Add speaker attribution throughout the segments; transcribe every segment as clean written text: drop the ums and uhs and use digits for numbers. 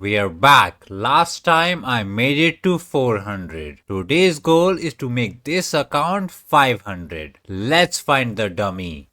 Speaker 1: We are back. Last time I made it to 400. Today's goal is to make this account 500. Let's find the dummy.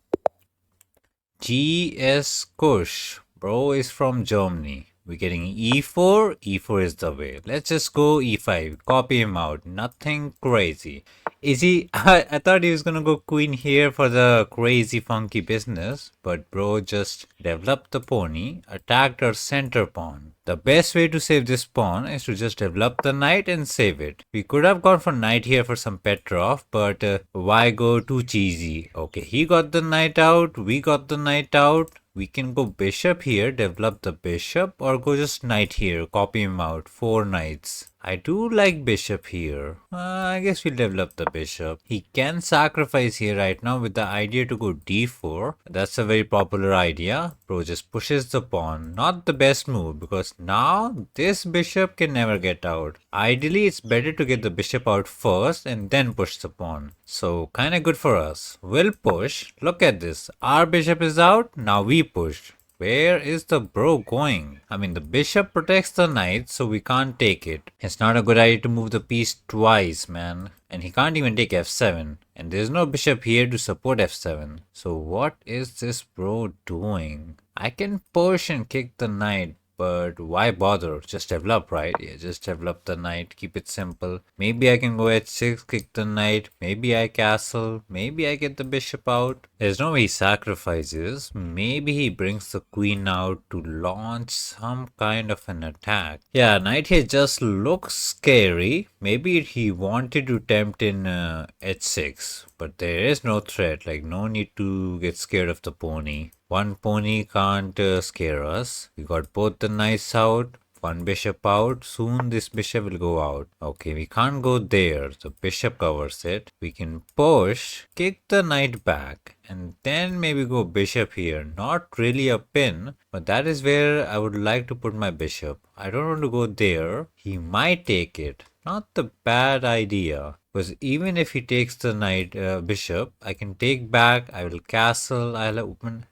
Speaker 1: GS Kush. Bro is from Germany. We're getting E4. E4 is the way. Let's just go E5. Copy him out. Nothing crazy. Is he? I thought he was gonna go queen here for the crazy funky business, but bro just developed the pony, attacked our center pawn. The best way to save this pawn is to just develop the knight and save it. We could have gone for knight here for some Petrov, but why go too cheesy? Okay, he got the knight out, we got the knight out. We can go bishop here, develop the bishop, or go just knight here, copy him out, 4 knights. I do like bishop here. I guess we'll develop the bishop. He can sacrifice here right now with the idea to go d4. That's a very popular idea. Bro just pushes the pawn. Not the best move because now this bishop can never get out. Ideally, it's better to get the bishop out first and then push the pawn. So kinda good for us. We'll push. Look at this. Our bishop is out. Now we push. Where is the bro going? I mean, the bishop protects the knight, so we can't take it. It's not a good idea to move the piece twice, man. And he can't even take f7. And there's no bishop here to support f7. So what is this bro doing? I can push and kick the knight. But why bother? Just develop, right? Yeah, just develop the knight. Keep it simple. Maybe I can go h6, kick the knight. Maybe I castle. Maybe I get the bishop out. There's no way he sacrifices. Maybe he brings the queen out to launch some kind of an attack. Yeah, knight here just looks scary. Maybe he wanted to tempt in h6. But there is no threat. Like, no need to get scared of the pony. One pony can't scare us. We got both the knights out, one bishop out. Soon this bishop will go out. Okay, we can't go there. The bishop covers it. We can push, kick the knight back, and then maybe go bishop here. Not really a pin, but that is where I would like to put my bishop. I don't want to go there. He might take it. Not the bad idea. Because even if he takes the knight bishop, I can take back, I will castle, I'll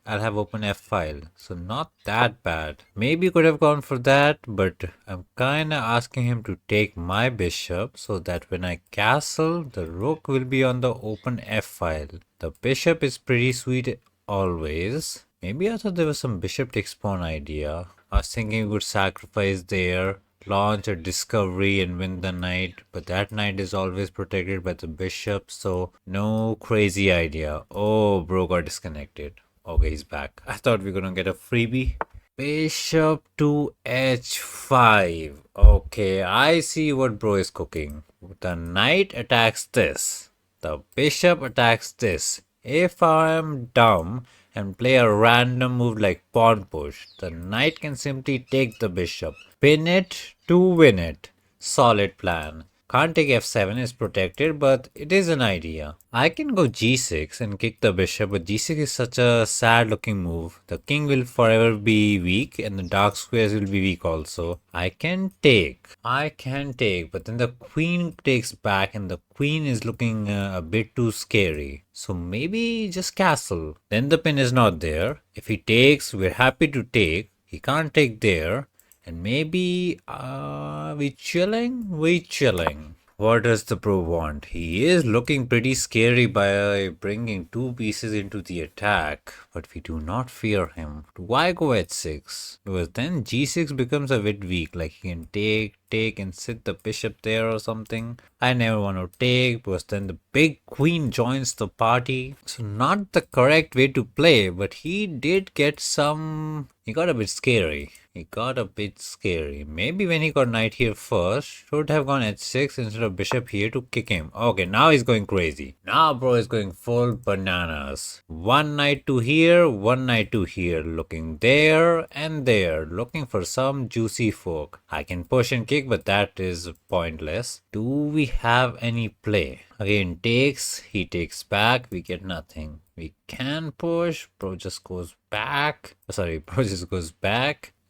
Speaker 1: have open f file. So not that bad. Maybe could have gone for that, but I'm kinda asking him to take my bishop so that when I castle, the rook will be on the open f file. The bishop is pretty sweet always. Maybe I thought there was some bishop takes pawn idea. I was thinking we could sacrifice there, launch a discovery and win the knight, but that knight is always protected by the bishop, so no crazy idea. Oh, bro got disconnected. Okay, he's back. I thought we were gonna get a freebie. Bishop to h5. Okay, I see what bro is cooking. The knight attacks this. The bishop attacks this. If I'm dumb and play a random move like pawn push, the knight can simply take the bishop, pin it to win it. Solid plan. Can't take f7 is protected, but it is an idea. I can go g6 and kick the bishop, but g6 is such a sad looking move. The king will forever be weak and the dark squares will be weak also. I can take, but then the queen takes back and the queen is looking a bit too scary. So maybe just castle. Then the pin is not there. If he takes, we're happy to take. He can't take there. And maybe, we chilling. What does the pro want? He is looking pretty scary by bringing 2 pieces into the attack, but we do not fear him. Why go h6? Because then g6 becomes a bit weak, like he can take and sit the bishop there or something. I never want to take because then the big queen joins the party. So not the correct way to play, but he did get some... He got a bit scary. Maybe when he got knight here first, should have gone h6 instead of bishop here to kick him. Okay, now he's going crazy. Now bro is going full bananas. One knight to here, one knight to here. Looking there and there. Looking for some juicy fork. I can push and kick, but that is pointless. Do we have any play? Again, takes, he takes back, we get nothing. We can push, bro just goes back.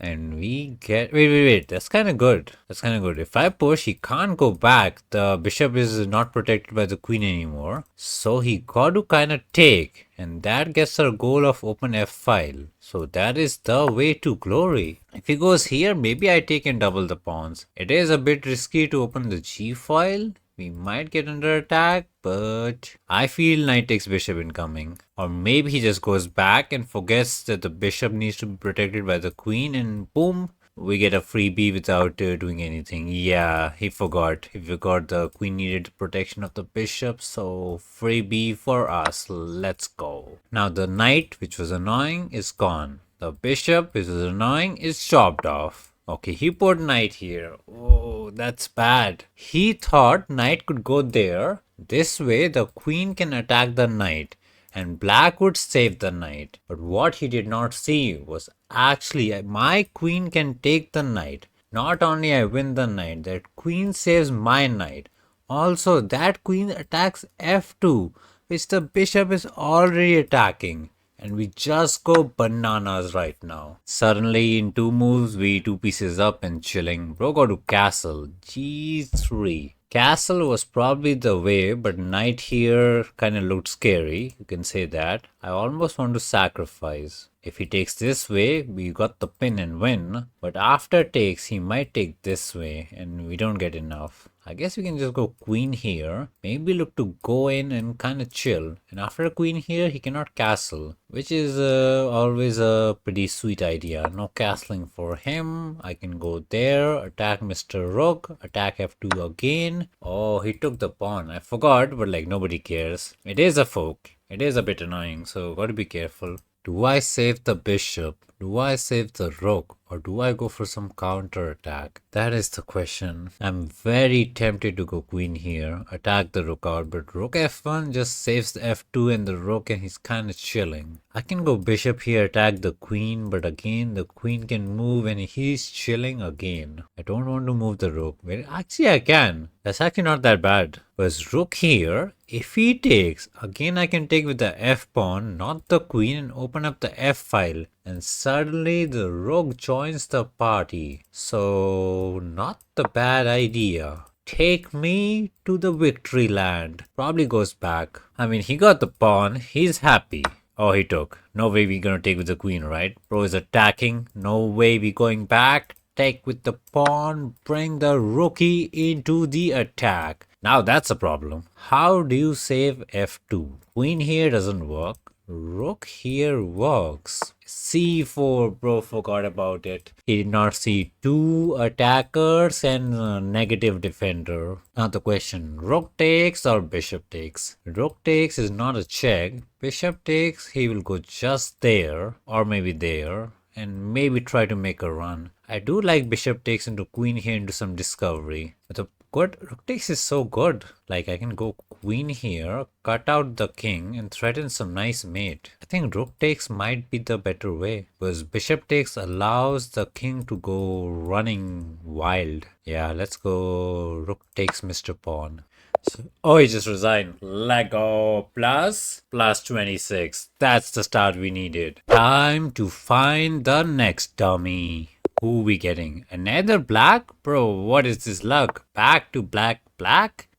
Speaker 1: And we get... Wait. That's kind of good. If I push, he can't go back. The bishop is not protected by the queen anymore. So he got to kind of take. And that gets our goal of open f file. So that is the way to glory. If he goes here, maybe I take and double the pawns. It is a bit risky to open the g file. We might get under attack, but I feel knight takes bishop incoming. Or maybe he just goes back and forgets that the bishop needs to be protected by the queen, and boom, we get a freebie without doing anything. Yeah, he forgot. He forgot the queen needed protection of the bishop, so freebie for us. Let's go. Now the knight, which was annoying, is gone. The bishop, which was annoying, is chopped off. Okay, he put knight here. Oh, that's bad. He thought knight could go there. This way the queen can attack the knight and black would save the knight. But what he did not see was actually my queen can take the knight. Not only I win the knight, that queen saves my knight. Also, that queen attacks f2, which the bishop is already attacking. And we just go bananas right now. Suddenly, in 2 moves, we 2 pieces up and chilling. Bro got to castle. G3. Castle was probably the way, but knight here kind of looked scary. You can say that. I almost want to sacrifice. If he takes this way, we got the pin and win. But after takes, he might take this way and we don't get enough. I guess we can just go queen here. Maybe look to go in and kind of chill. And after queen here, he cannot castle, which is always a pretty sweet idea. No castling for him. I can go there, attack Mr. Rook, attack f2 again. Oh, he took the pawn. I forgot, but like nobody cares. It is a fork. It is a bit annoying, so gotta be careful. Do I save the bishop? Do I save the rook? Or do I go for some counter attack? That is the question. I'm very tempted to go queen here, attack the rook out, but rook f1 just saves the f2 and the rook and he's kind of chilling. I can go bishop here, attack the queen, but again the queen can move and he's chilling again. I don't want to move the rook. Well, actually I can. That's actually not that bad. Because rook here, if he takes, again I can take with the f pawn, not the queen, and open up the f file. And suddenly the rook joins the party. So not the bad idea. Take me to the victory land. Probably goes back. I mean, he got the pawn. He's happy. Oh, he took. No way we gonna take with the queen, right? Bro is attacking. No way we going back. Take with the pawn. Bring the rookie into the attack. Now that's a problem. How do you save f2? Queen here doesn't work. Rook here works. c4, bro forgot about it. He did not see 2 attackers and a negative defender. Now the question, rook takes or bishop takes? Rook takes is not a check. Bishop takes, he will go just there or maybe there and maybe try to make a run. I do like bishop takes into queen here into some discovery. But the good rook takes is so good. Like I can go queen here, cut out the king and threaten some nice mate. I think rook takes might be the better way because bishop takes allows the king to go running wild. Yeah, let's go rook takes Mr. Pawn. So, oh, he just resigned. Lego plus 26. That's the start we needed. Time to find the next dummy. Who we getting? Another black? Bro, what is this luck? Back to black.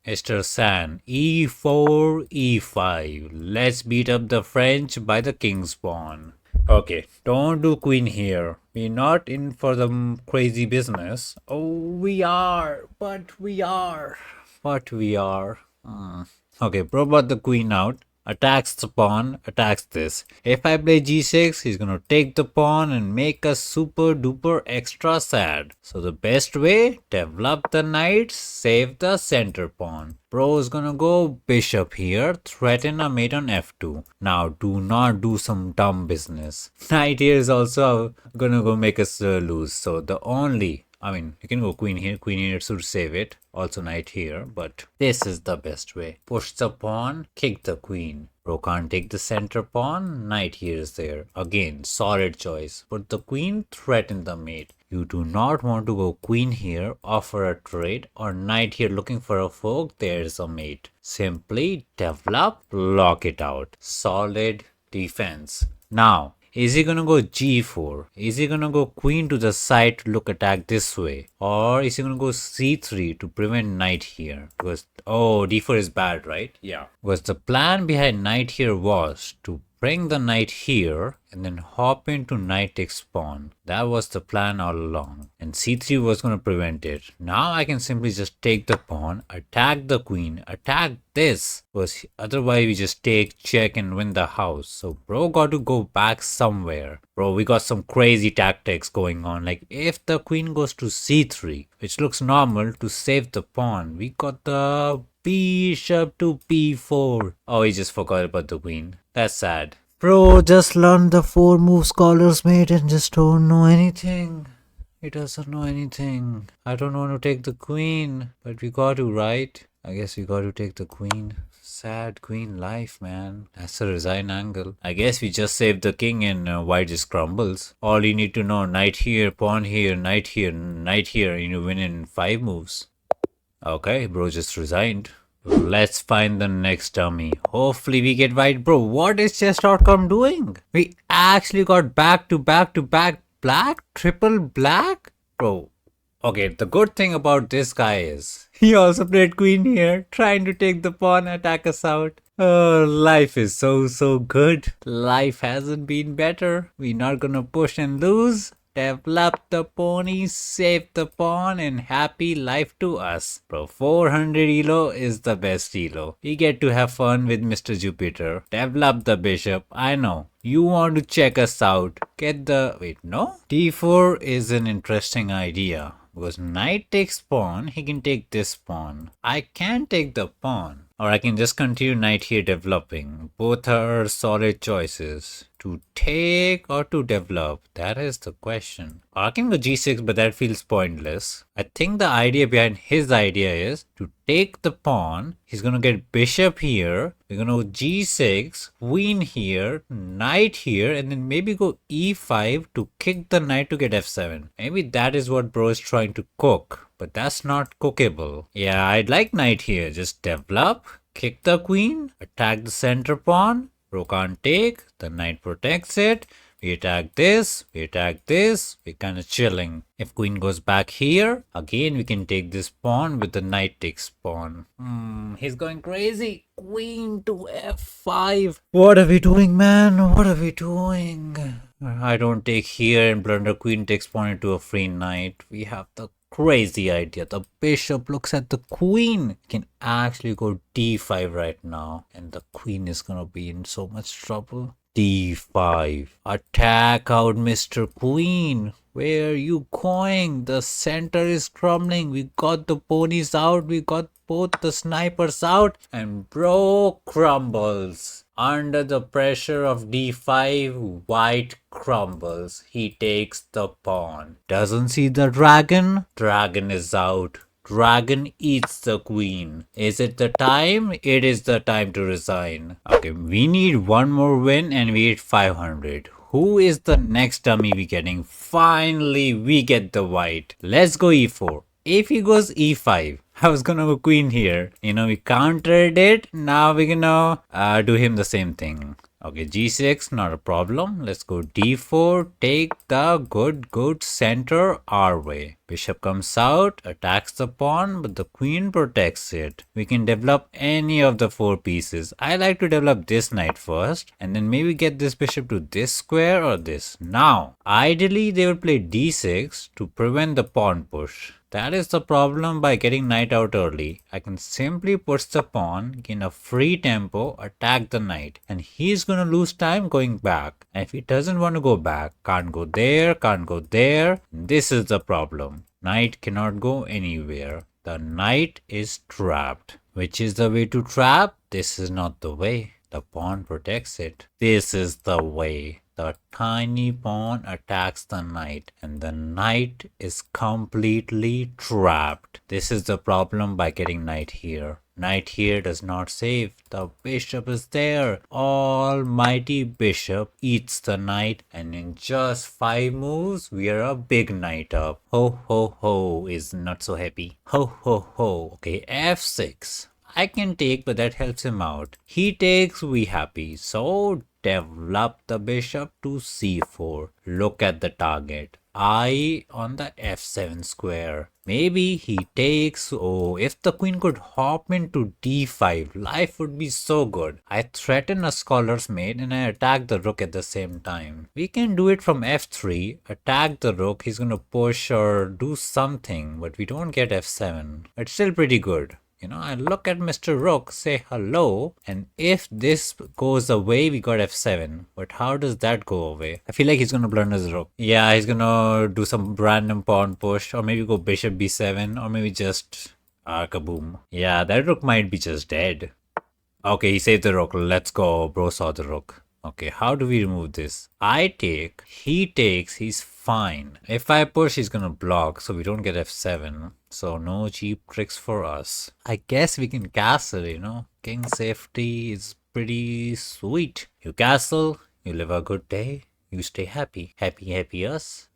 Speaker 1: Mr. San, e4, e5. Let's beat up the French by the king's pawn. Okay, don't do queen here. We're not in for the crazy business. Oh, we are. Okay, bro brought the queen out. Attacks the pawn, attacks this. If I play g6, he's gonna take the pawn and make us super duper extra sad. So the best way, develop the knight, save the center pawn. Bro is gonna go bishop here, threaten a mate on f2. Now do not do some dumb business. Knight here is also gonna go make us lose. So the only... I mean, you can go queen here to save it. Also knight here, but this is the best way. Push the pawn, kick the queen. Bro can't take the center pawn, knight here is there. Again, solid choice. Put the queen, threaten the mate. You do not want to go queen here, offer a trade, or knight here looking for a fork, there's a mate. Simply develop, lock it out. Solid defense. Now, Is he gonna go g4? Is he gonna go queen to the side to look attack this way? Or is he gonna go c3 to prevent knight here? Because, oh, d4 is bad, right? Yeah. Because the plan behind knight here was to bring the knight here and then hop into knight takes pawn. That was the plan all along. And c3 was going to prevent it. Now I can simply just take the pawn, attack the queen, attack this. Because otherwise we just take, check and win the house. So bro got to go back somewhere. Bro, we got some crazy tactics going on. Like if the queen goes to c3, which looks normal to save the pawn, we got the bishop to b4. Oh, he just forgot about the queen. That's sad. Bro just learned the 4 move scholars made and just don't know anything. He doesn't know anything. I don't want to take the queen, but we got to, right? I guess we got to take the queen. Sad queen life, man. That's a resign angle. I guess we just saved the king and white just crumbles. All you need to know, knight here, pawn here, knight here, knight here, and you win in 5 moves. Okay, bro just resigned. Let's find the next dummy. Hopefully we get white. Bro, what is chess.com doing? We actually got back to back to back black? Triple black? Bro, okay, the good thing about this guy is he also played queen here, trying to take the pawn, attack us out. Oh, life is so good. Life hasn't been better. We're not gonna push and lose. Develop the pony, save the pawn, and happy life to us. Bro, 400 elo is the best elo. We get to have fun with Mr. Jupiter. Develop the bishop. I know. You want to check us out. Get the... Wait, no? d4 is an interesting idea. Because knight takes pawn, he can take this pawn. I can take the pawn. Or I can just continue knight here developing. Both are solid choices. To take or to develop? That is the question. Or I can go g6, but that feels pointless. I think the idea behind his idea is to take the pawn. He's gonna get bishop here. We're gonna go g6, queen here, knight here, and then maybe go e5 to kick the knight to get f7. Maybe that is what bro is trying to cook. But that's not cookable. Yeah, I'd like knight here. Just develop, kick the queen, attack the center pawn. Bro can't take, the knight protects it. We attack this, we attack this. We're kind of chilling. If queen goes back here, again we can take this pawn with the knight takes pawn. He's going crazy. Queen to f5. What are we doing, man? What are we doing? I don't take here and blunder queen takes pawn into a free knight. We have the crazy idea. The bishop looks at the queen. Can actually go d5 right now. And the queen is gonna be in so much trouble. d5. Attack out Mr. Queen. Where are you going? The center is crumbling. We got the ponies out. We got both the snipers out. And bro crumbles. Under the pressure of d5, white crumbles. He takes the pawn. Doesn't see the dragon? Dragon is out. Dragon eats the queen. Is it the time? It is the time to resign. Okay, we need one more win and we hit 500. Who is the next dummy we getting? Finally, we get the white. Let's go e4. If he goes e5, I was gonna go queen here. We countered it. Now we're gonna do him the same thing. Okay, g6, not a problem. Let's go d4. Take the good center our way. Bishop comes out, attacks the pawn, but the queen protects it. We can develop any of the 4 pieces. I like to develop this knight first, and then maybe get this bishop to this square or this. Now, ideally they will play d6 to prevent the pawn push. That is the problem by getting knight out early. I can simply push the pawn, gain a free tempo, attack the knight. And he's gonna lose time going back. And if he doesn't want to go back, can't go there, can't go there. This is the problem. Knight cannot go anywhere. The knight is trapped. Which is the way to trap? This is not the way. The pawn protects it. This is the way. The tiny pawn attacks the knight and the knight is completely trapped. This is the problem by getting knight here. Knight here does not save. The bishop is there. Almighty bishop eats the knight and in just 5 moves we are a big knight up. Ho ho ho is not so happy. Ho ho ho. Okay, f6. I can take, but that helps him out. He takes, we happy. So develop the bishop to c4. Look at the target. Eye on the f7 square. Maybe he takes. Oh, if the queen could hop into d5, life would be so good. I threaten a scholar's mate and I attack the rook at the same time. We can do it from f3, attack the rook, he's gonna push or do something, but we don't get f7. It's still pretty good. You know, I look at Mr. Rook, say hello, and if this goes away, we got f7. But how does that go away? I feel like he's gonna blunder his rook. Yeah, he's gonna do some random pawn push, or maybe go bishop b7, or maybe just kaboom. Yeah, that rook might be just dead. Okay, he saved the rook. Let's go. Bro saw the rook. Okay, how do we remove this? I take, he takes, he's fine. If I push, he's gonna block, so we don't get f7. So no cheap tricks for us. I guess we can castle, you know. King safety is pretty sweet. You castle, you live a good day, you stay happy. Happy, happy us.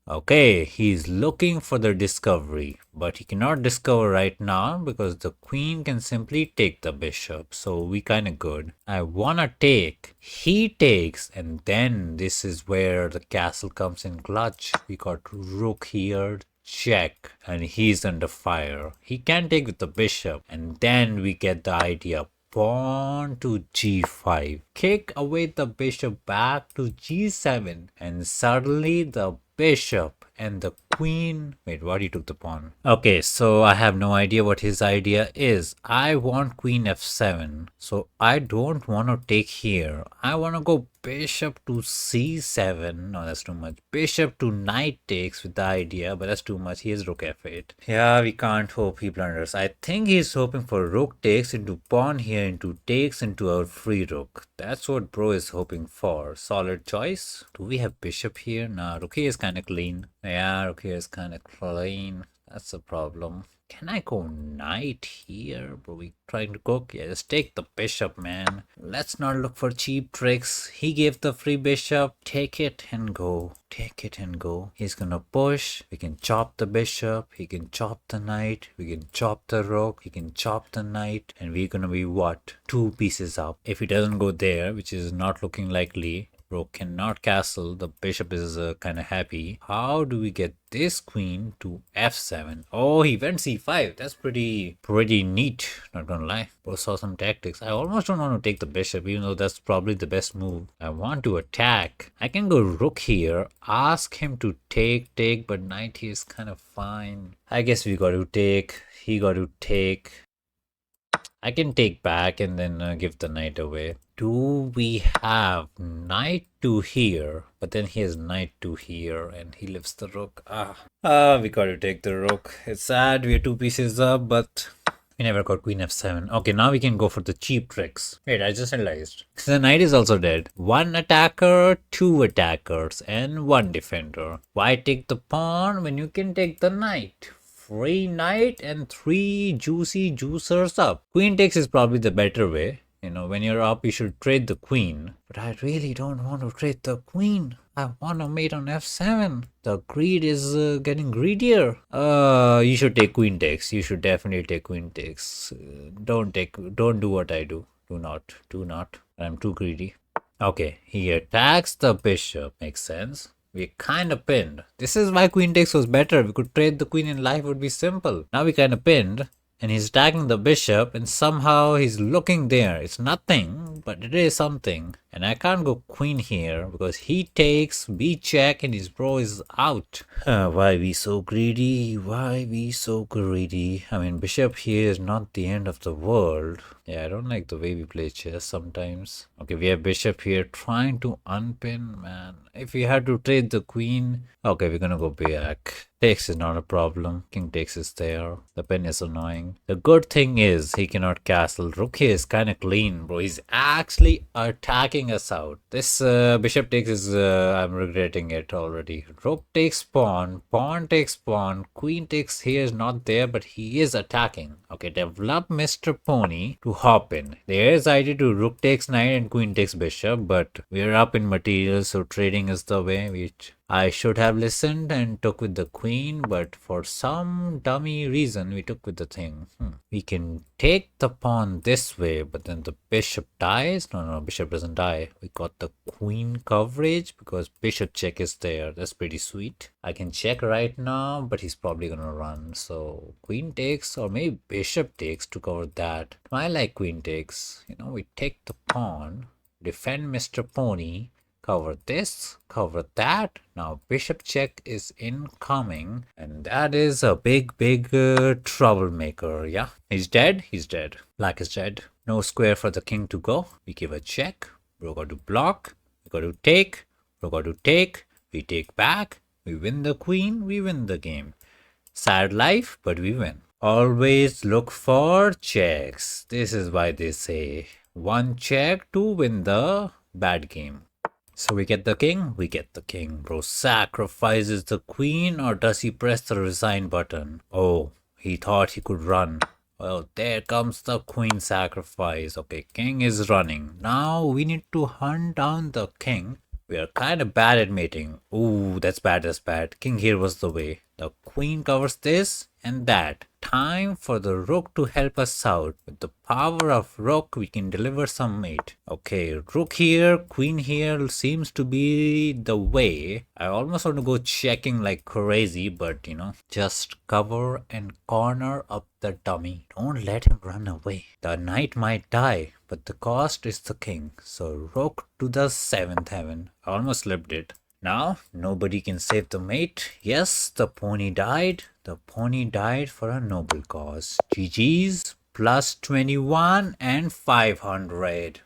Speaker 1: Okay, he's looking for the discovery, but he cannot discover right now because the queen can simply take the bishop, so we kinda good. I wanna take, he takes, and then this is where the castle comes in clutch. We got rook here, check, and he's under fire. He can take with the bishop, and then we get the idea. Pawn to g5, kick away the bishop back to g7, and suddenly the bishop and the queen. Wait, what? He took the pawn. Okay, so I have no idea what his idea is. I want queen f7, so I don't want to take here. I want to go bishop to c7. No, that's too much. Bishop to knight takes with the idea, but that's too much. He has rook f8. Yeah, we can't hope he blunders. I think he's hoping for rook takes into pawn here into takes into our free rook. That's what bro is hoping for. Solid choice. Do we have bishop here? Nah, rook here is kind of clean. Yeah, rook here is kind of clean. That's a problem. Can I go knight here? Bro, we trying to cook? Yeah, just take the bishop, man. Let's not look for cheap tricks. He gave the free bishop. Take it and go. Take it and go. He's gonna push. We can chop the bishop. He can chop the knight. We can chop the rook. He can chop the knight. And we're gonna be what? 2 pieces up. If he doesn't go there, which is not looking likely, bro cannot castle. The bishop is kind of happy. How do we get this queen to f7? Oh, he went c5. That's pretty neat. Not gonna lie. Bro saw some tactics. I almost don't want to take the bishop, even though that's probably the best move. I want to attack. I can go rook here. Ask him to take, but knight here is kind of fine. I guess we got to take. He got to take. I can take back and then give the knight away. Do we have knight to here? But then he has knight to here and he lifts the rook. We gotta take the rook. It's sad we are 2 pieces up, but we never got queen f7. Okay, now we can go for the cheap tricks. Wait, I just realized. The knight is also dead. 1 attacker, 2 attackers, and 1 defender. Why take the pawn when you can take the knight? Free knight and 3 juicy juicers up. Queen takes is probably the better way. You know, when you're up, you should trade the queen. But I really don't want to trade the queen. I want to mate on f7. The greed is getting greedier. You should take queen takes. You should definitely take queen takes. Don't do what I do. Do not. I'm too greedy. Okay, he attacks the bishop. Makes sense. We kind of pinned. This is why queen takes was better. We could trade the queen and life would be simple. Now we kind of pinned. And he's attacking the bishop and somehow he's looking there. It's nothing, but it is something. And I can't go queen here because he takes, we check, and his bro is out. Why we so greedy? Why we so greedy? I mean, bishop here is not the end of the world. Yeah, I don't like the way we play chess sometimes. Okay, we have bishop here trying to unpin, man. If we had to trade the queen, okay, we're gonna go back. Takes is not a problem. King takes is there. The pin is annoying. The good thing is he cannot castle. Rook here is kind of clean, bro. He's actually attacking us out. This bishop takes is, I'm regretting it already. Rook takes pawn. Pawn takes pawn. Queen takes here is not there, but he is attacking. Okay, develop Mr. Pony to hop in. There is idea to rook takes knight and queen takes bishop, but we're up in material, so trading is the way. Which I should have listened and took with the queen, but for some dummy reason we took with the thing. We can take the pawn this way, but then the bishop dies. No, bishop doesn't die. We got the queen coverage because bishop check is there. That's pretty sweet. I can check right now, but he's probably gonna run. So queen takes, or maybe bishop takes to cover that. I like queen takes. You know, we take the pawn, defend Mr. Pony, cover this, cover that. Now bishop check is incoming, and that is a big troublemaker. Yeah, he's dead. Black is dead. No square for the king to go. We give a check. We're going to block. We're going to take. We're going to take. We take back. We win the queen. We win the game. Sad life, but we win. Always look for checks. This is why they say one check to win the bad game. So we get the king. Bro sacrifices the queen, or does he press the resign button? Oh, he thought he could run. Well, there comes the queen sacrifice. Okay, king is running. Now we need to hunt down the king. We are kind of bad at mating. Ooh, that's bad. King here was the way. The queen covers this and that. Time for the rook to help us out. With the power of rook, we can deliver some mate. Okay, rook here, queen here seems to be the way. I almost want to go checking like crazy, but you know, just cover and corner up the dummy. Don't let him run away. The knight might die, but the cost is the king. So rook to the 7th heaven. I almost slipped it. Now, nobody can save the mate. Yes, the pony died. The pony died for a noble cause. GG's, plus 21 and 500.